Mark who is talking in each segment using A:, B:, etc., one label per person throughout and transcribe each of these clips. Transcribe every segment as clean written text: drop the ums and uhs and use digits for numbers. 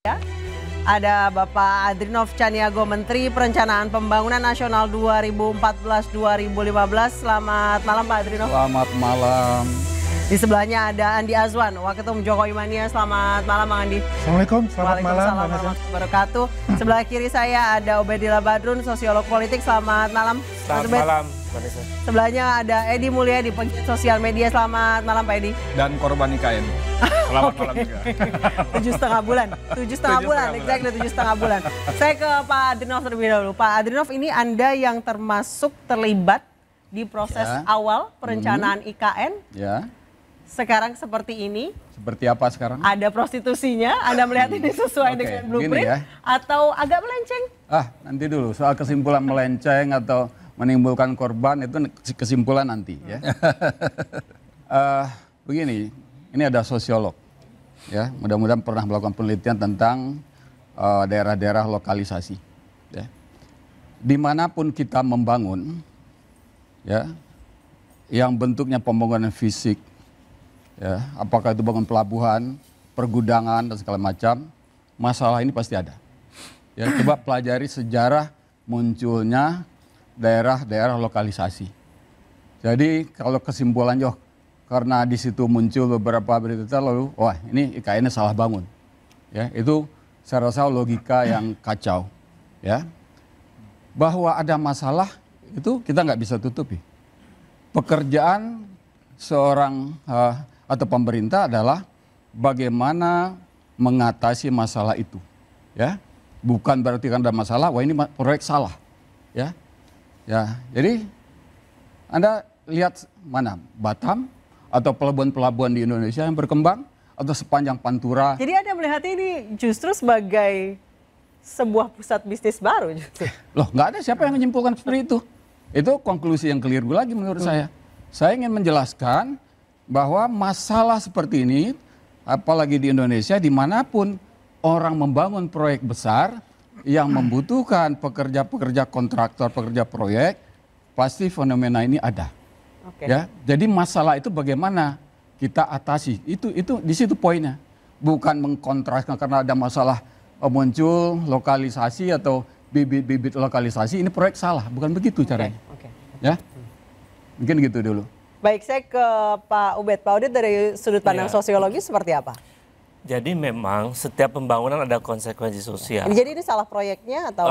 A: Ya, ada Bapak Adrinov Caniago, Menteri Perencanaan Pembangunan Nasional 2014-2015. Selamat malam Pak Adrinov.
B: Selamat malam.
A: Di sebelahnya ada Andi Azwan, Waketum Jokowi Mania. Selamat malam Bang Andi.
C: Assalamualaikum, selamat malam.
A: Waalaikumsalam warahmatullahi wabarakatuh. Sebelah kiri saya ada Obedillah Badrun, sosiolog politik. Selamat malam.
D: Selamat malam, Vanessa.
A: Sebelahnya ada Edi Mulyadi, pegiat sosial media. Selamat malam Pak Edi.
B: Dan korban IKN. Selamat malam juga.
A: 7,5 bulan, 7,5 bulan, exactly 7,5 bulan. Saya ke Pak Adrinov terlebih dahulu. Pak Adrinov, ini Anda yang termasuk terlibat di proses awal perencanaan IKN.
B: Ya.
A: Sekarang seperti ini.
B: Seperti apa sekarang?
A: Ada prostitusinya. Anda melihat ini sesuai dengan blueprint atau agak melenceng?
B: Nanti dulu soal kesimpulan melenceng atau menimbulkan korban itu kesimpulan nanti ya. Begini, ini ada sosiolog ya, mudah-mudahan pernah melakukan penelitian tentang daerah-daerah lokalisasi ya. Dimanapun kita membangun ya, yang bentuknya pembangunan fisik ya, apakah itu bangun pelabuhan, pergudangan dan segala macam, masalah ini pasti ada ya. Coba pelajari sejarah munculnya daerah-daerah lokalisasi. Jadi kalau kesimpulannya karena di situ muncul beberapa berita lalu, wah ini IKN-nya salah bangun. Ya, itu saya rasa logika yang kacau. Ya, bahwa ada masalah itu kita nggak bisa tutupi. Pekerjaan seorang atau pemerintah adalah bagaimana mengatasi masalah itu. Ya, bukan berarti kan ada masalah, wah ini proyek salah. Ya, ya, jadi Anda lihat mana Batam atau pelabuhan-pelabuhan di Indonesia yang berkembang atau sepanjang Pantura.
A: Jadi Anda melihat ini justru sebagai sebuah pusat bisnis baru justru.
B: Loh, nggak ada siapa yang menyimpulkan seperti itu. Itu konklusi yang keliru lagi menurut saya. Saya ingin menjelaskan bahwa masalah seperti ini, apalagi di Indonesia, dimanapun orang membangun proyek besar yang membutuhkan pekerja-pekerja kontraktor, pekerja proyek, pasti fenomena ini ada. Ya, jadi masalah itu bagaimana kita atasi, itu di situ poinnya, bukan mengkontraskan karena ada masalah muncul lokalisasi atau bibit-bibit lokalisasi ini proyek salah, bukan begitu caranya. Ya, mungkin gitu dulu.
A: Baik, saya ke Pak Ubed. Pak Ubed dari sudut pandang sosiologi seperti apa?
D: Jadi memang setiap pembangunan ada konsekuensi sosial.
A: Jadi ini salah proyeknya atau?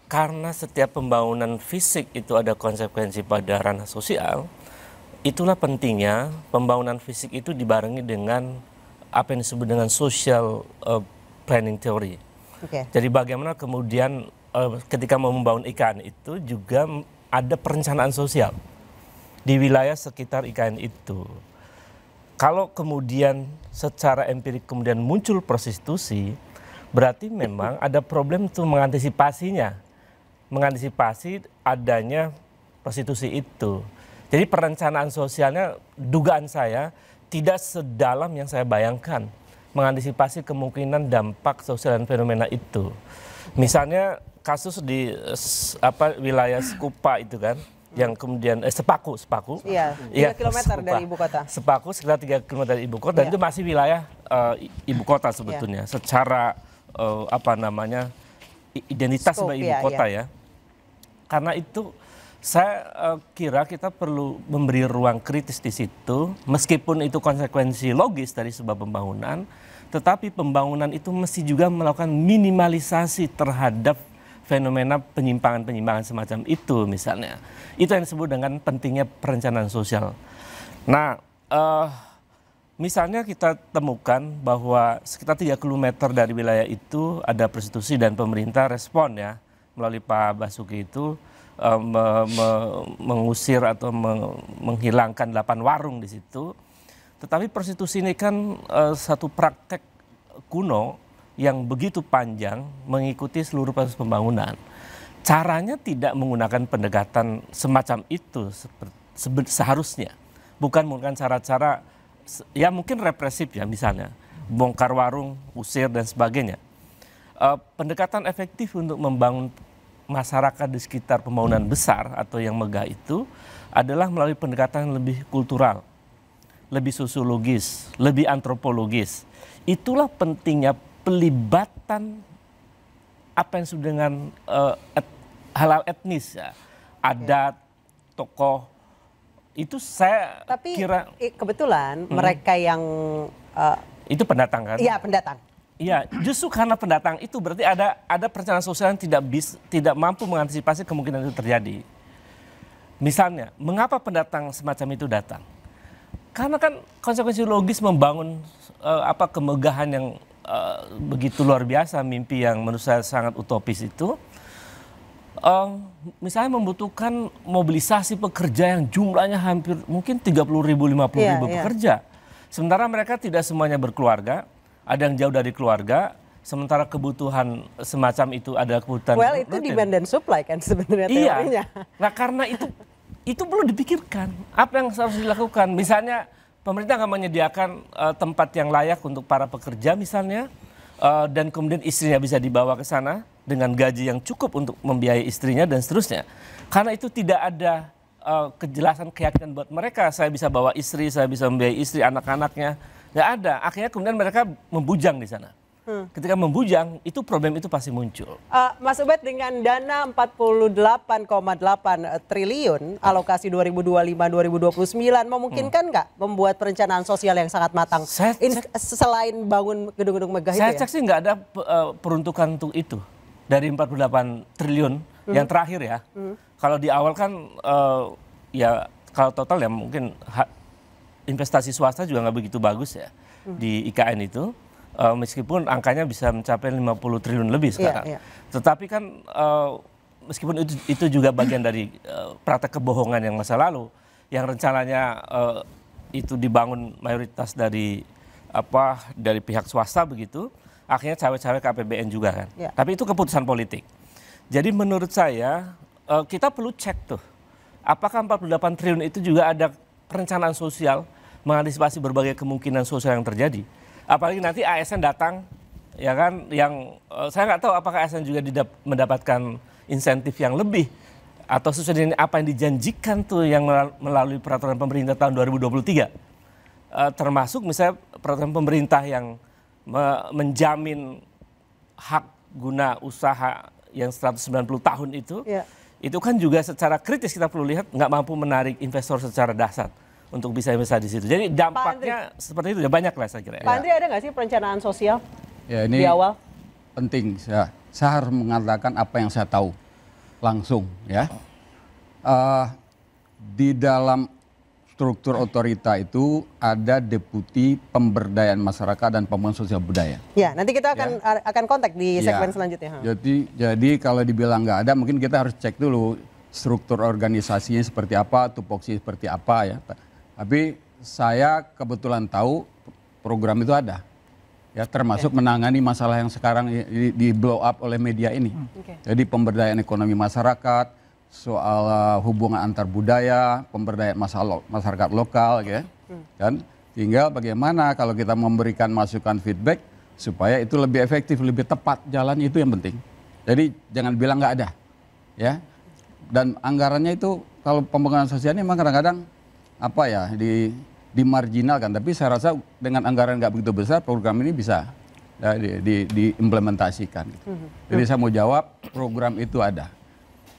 D: Karena setiap pembangunan fisik itu ada konsekuensi pada ranah sosial, itulah pentingnya pembangunan fisik itu dibarengi dengan apa yang disebut dengan social planning theory. Jadi bagaimana kemudian ketika mau membangun IKN itu juga ada perencanaan sosial di wilayah sekitar IKN itu. Kalau kemudian secara empirik kemudian muncul prostitusi, berarti memang ada problem untuk mengantisipasi adanya prostitusi itu. Jadi perencanaan sosialnya, dugaan saya tidak sedalam yang saya bayangkan mengantisipasi kemungkinan dampak sosial dan fenomena itu. Misalnya kasus di wilayah Skupa itu kan, yang kemudian Sepaku.
A: Iya, 3 km dari ibu kota.
D: Sepaku sekitar 3 km dari ibu kota, dan itu masih wilayah ibu kota sebetulnya. Secara identitas sebagai ibu kota ya. Karena itu saya kira kita perlu memberi ruang kritis di situ, meskipun itu konsekuensi logis dari sebuah pembangunan, tetapi pembangunan itu mesti juga melakukan minimalisasi terhadap fenomena penyimpangan-penyimpangan semacam itu misalnya. Itu yang disebut dengan pentingnya perencanaan sosial. Nah, misalnya kita temukan bahwa sekitar 3 km dari wilayah itu ada prostitusi dan pemerintah respon ya, melalui Pak Basuki itu mengusir atau menghilangkan 8 warung di situ. Tetapi prostitusi ini kan satu praktek kuno yang begitu panjang mengikuti seluruh proses pembangunan. Caranya tidak menggunakan pendekatan semacam itu seharusnya. Bukan menggunakan cara-cara ya mungkin represif ya, misalnya bongkar warung, usir dan sebagainya. Pendekatan efektif untuk membangun masyarakat di sekitar pembangunan besar atau yang megah itu adalah melalui pendekatan lebih kultural, lebih sosiologis, lebih antropologis. Itulah pentingnya pelibatan apa yang disebut dengan halal etnis ya, adat, tokoh, itu saya kira.
A: Tapi kebetulan mereka yang
D: itu pendatang kan?
A: Iya, pendatang.
D: Iya, justru karena pendatang itu berarti ada perencanaan sosial yang tidak mampu mengantisipasi kemungkinan itu terjadi. Misalnya, mengapa pendatang semacam itu datang? Karena kan konsekuensi logis membangun kemegahan yang begitu luar biasa, mimpi yang menurut saya sangat utopis itu, misalnya membutuhkan mobilisasi pekerja yang jumlahnya hampir mungkin 30.000, 50.000 pekerja. Sementara mereka tidak semuanya berkeluarga, ada yang jauh dari keluarga, sementara kebutuhan semacam itu ada kebutuhan.
A: Well, itu demand dan supply kan sebenarnya teorinya.
D: Nah karena itu perlu dipikirkan. Apa yang harus dilakukan? Misalnya pemerintah nggak menyediakan tempat yang layak untuk para pekerja misalnya, dan kemudian istrinya bisa dibawa ke sana dengan gaji yang cukup untuk membiayai istrinya dan seterusnya. Karena itu tidak ada kejelasan keyakinan buat mereka. Saya bisa bawa istri, saya bisa membiayai istri, anak-anaknya. Nggak ada. Akhirnya kemudian mereka membujang di sana. Ketika membujang, itu problem itu pasti muncul.
A: Mas Ubed, dengan dana 48,8 triliun alokasi 2025-2029 memungkinkan nggak membuat perencanaan sosial yang sangat matang selain bangun gedung-gedung megah itu?
D: Saya cek sih nggak ada peruntukan untuk itu dari 48 triliun yang terakhir ya. Kalau di awal kan ya kalau total ya mungkin investasi swasta juga nggak begitu bagus ya di IKN itu. Meskipun angkanya bisa mencapai 50 triliun lebih sekarang. Tetapi kan meskipun itu juga bagian dari praktek kebohongan yang masa lalu, yang rencananya itu dibangun mayoritas dari pihak swasta begitu, akhirnya cawe-cawe ke APBN juga kan. Tapi itu keputusan politik. Jadi menurut saya kita perlu cek tuh, apakah 48 triliun itu juga ada perencanaan sosial mengantisipasi berbagai kemungkinan sosial yang terjadi. Apalagi nanti ASN datang, ya kan, yang saya nggak tahu apakah ASN juga mendapatkan insentif yang lebih atau sesuai dengan apa yang dijanjikan tuh yang melalui peraturan pemerintah tahun 2023. Termasuk misalnya peraturan pemerintah yang menjamin hak guna usaha yang 190 tahun itu kan juga secara kritis kita perlu lihat nggak mampu menarik investor secara dahsyat untuk bisa investasi di situ. Jadi dampaknya seperti itu, ya banyak lah saya kira.
A: Pak Andri, ada nggak sih perencanaan sosial
B: ini
A: di awal?
B: Penting, saya harus mengatakan apa yang saya tahu langsung ya. Di dalam struktur otorita itu ada deputi pemberdayaan masyarakat dan pembangunan sosial budaya.
A: Ya, nanti kita akan kontak di segmen selanjutnya.
B: Jadi kalau dibilang nggak ada, mungkin kita harus cek dulu struktur organisasinya seperti apa, tupoksi seperti apa ya. Tapi saya kebetulan tahu program itu ada, ya termasuk menangani masalah yang sekarang di blow up oleh media ini. Jadi pemberdayaan ekonomi masyarakat, soal hubungan antar budaya, pemberdayaan masyarakat lokal, ya. Dan tinggal bagaimana kalau kita memberikan masukan feedback supaya itu lebih efektif, lebih tepat jalan, itu yang penting. Jadi jangan bilang nggak ada, ya. Dan anggarannya itu kalau pembangunan sosial ini memang kadang-kadang dimarginalkan, tapi saya rasa dengan anggaran nggak begitu besar program ini bisa ya, diimplementasikan. Gitu. Jadi saya mau jawab, program itu ada.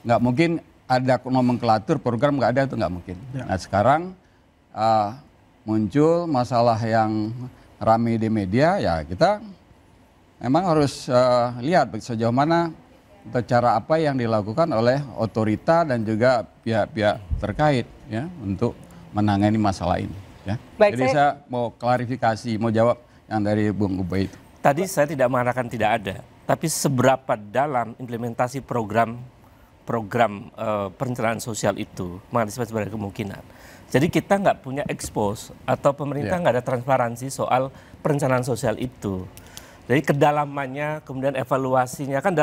B: Nggak mungkin ada nomenklatur program nggak ada, itu nggak mungkin. Nah sekarang muncul masalah yang ramai di media, ya kita memang harus lihat sejauh mana atau cara apa yang dilakukan oleh otorita dan juga pihak-pihak terkait ya untuk menangani masalah ini. Ya. Jadi saya mau klarifikasi, mau jawab yang dari Bung Ubay itu.
D: Tadi saya tidak mengatakan tidak ada, tapi seberapa dalam implementasi program perencanaan sosial itu mengantisipasi berbagai kemungkinan. Jadi kita nggak punya expose atau pemerintah nggak ada transparansi soal perencanaan sosial itu. Jadi kedalamannya, kemudian evaluasinya kan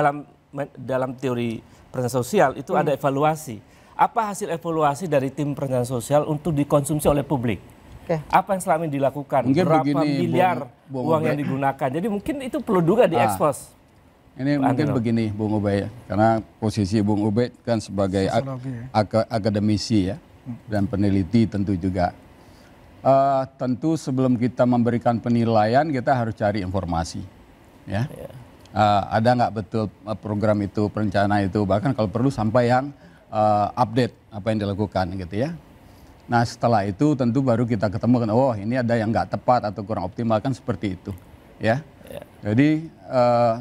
D: dalam teori perencanaan sosial itu ada evaluasi. Apa hasil evaluasi dari tim perencanaan sosial untuk dikonsumsi oleh publik? Apa yang selama ini dilakukan? Mungkin berapa miliar uang yang digunakan? Jadi mungkin itu perlu juga diekspos.
B: Ini mungkin begini Bung Ubay, karena posisi Bung Ubay kan sebagai akademisi ya dan peneliti tentu juga. Tentu sebelum kita memberikan penilaian kita harus cari informasi. ya. Ada nggak betul program itu, perencanaan itu, bahkan kalau perlu sampai yang update apa yang dilakukan gitu ya. Nah setelah itu tentu baru kita ketemukan, oh ini ada yang nggak tepat atau kurang optimal, kan seperti itu ya. Jadi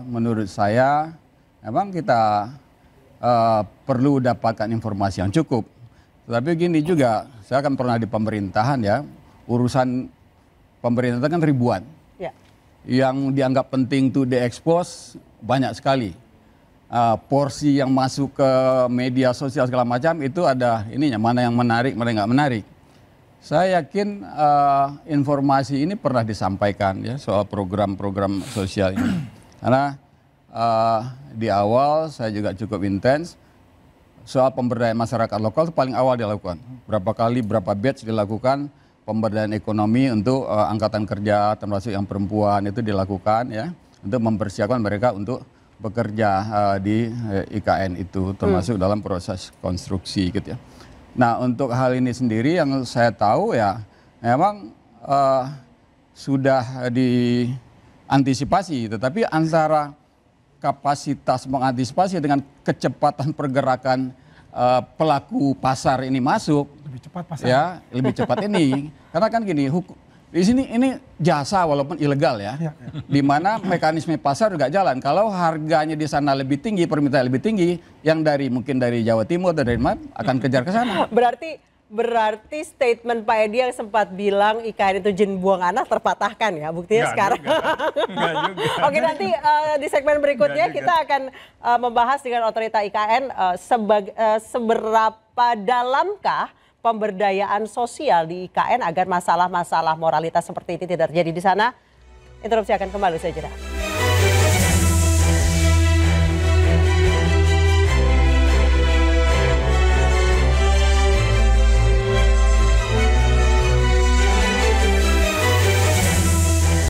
B: menurut saya memang kita perlu dapatkan informasi yang cukup. Tapi gini juga, saya kan pernah di pemerintahan ya, urusan pemerintah kan ribuan.
A: Ya.
B: Yang dianggap penting tuh diekspos banyak sekali. Porsi yang masuk ke media sosial segala macam itu ada ininya, mana yang menarik, mana yang nggak menarik. Saya yakin informasi ini pernah disampaikan ya soal program-program sosial ini. Karena di awal saya juga cukup intens soal pemberdayaan masyarakat lokal itu paling awal dilakukan. Berapa kali, berapa batch dilakukan pemberdayaan ekonomi untuk angkatan kerja termasuk yang perempuan itu dilakukan ya untuk mempersiapkan mereka untuk bekerja di IKN itu termasuk dalam proses konstruksi gitu ya. Nah untuk hal ini sendiri yang saya tahu ya memang sudah diantisipasi, tetapi antara kapasitas mengantisipasi dengan kecepatan pergerakan pelaku pasar ini masuk
C: Lebih cepat pasar.
B: ya lebih cepat ini karena kan gini di sini ini jasa walaupun ilegal ya, di mana mekanisme pasar juga jalan. Kalau harganya di sana lebih tinggi, permintaan lebih tinggi, yang mungkin dari Jawa Timur atau dari mana akan kejar ke sana.
A: Berarti statement Pak Edi yang sempat bilang IKN itu jin buang anak terpatahkan ya, buktinya sekarang.
C: Enggak juga.
A: Oke, nanti di segmen berikutnya kita akan membahas dengan otorita IKN seberapa dalamkah pemberdayaan sosial di IKN agar masalah-masalah moralitas seperti ini tidak terjadi di sana. Interupsi akan kembali, saya jeda.